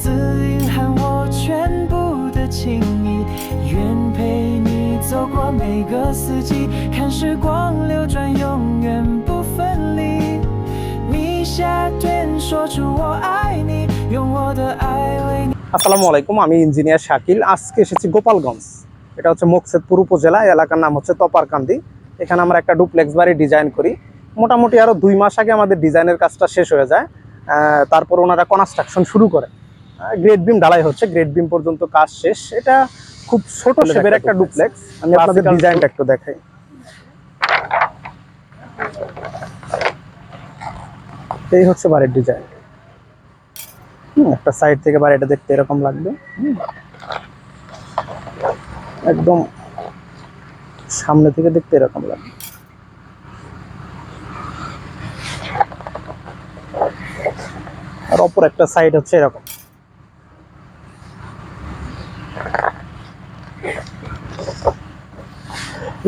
字蕴含我全部的情谊，愿陪你走过每个四季，看时光流转，永远不分离。你下顿说出我爱你，用我的爱为你。আসসালামু আলাইকুম, আমি ইঞ্জিনিয়ার শাকিল। আজকে এসেছি গোপালগঞ্জ। এটা হচ্ছে মোকসেদপুর উপজেলা, এলাকার নাম হচ্ছে তপারকান্দি। এখানে আমরা একটা ডুপ্লেক্স বাড়ি ডিজাইন করি। মোটামুটি আরও 2 মাস আগে আমাদের ডিজাইনের কাজটা শেষ হয়ে যায়। তারপর ওনারা কনস্ট্রাকশন শুরু করে। গ্রেড বিম ঢালাই হচ্ছে, গ্রেড বিম পর্যন্ত কাজ শেষ। এটা খুব ছোট শেপের একটা ডুপ্লেক্স। আমি আপনাদের ডিজাইনটা একটু দেখাই। এই হচ্ছে বাড়ির ডিজাইন। একটা সাইড থেকে বাড়িটা দেখতে এরকম লাগবে, একদম সামনে থেকে দেখতে এরকম লাগবে। আর অপর একটা সাইড হচ্ছে এরকম।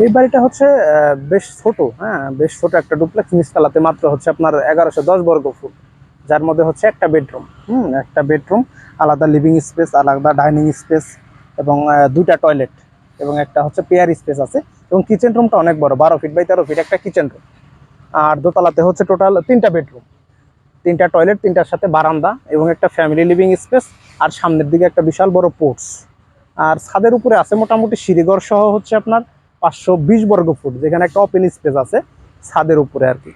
এই বাড়িটা হচ্ছে বেশ ছোট, বেশ ছোট একটা ডুপ্লেক্স। নিচতলাতে মাত্র হচ্ছে আপনার 1110 বর্গ ফুট, যার মধ্যে হচ্ছে একটা বেডরুম, আলাদা লিভিং স্পেস, আলাদা ডাইনিং স্পেস এবং 2টা টয়লেট এবং একটা হচ্ছে পেয়ার স্পেস আছে। এবং কিচেন রুমটা অনেক বড়, 12 ফিট বাই 13 ফিট একটা কিচেন রুম। আর দোতলাতে হচ্ছে টোটাল 3টা বেডরুম, 3টা টয়লেট, 3টার সাথে বারান্দা এবং একটা ফ্যামিলি লিভিং স্পেস। আর সামনের দিকে একটা বিশাল বড় পোর্টস। আর ছাদের উপরে আছে মোটামুটি সিঁড়িঘর সহ হচ্ছে আপনার 520 বর্গ ফুট, যেখানে একটা ওপেন স্পেস আছে ছাদের উপরে আর কি।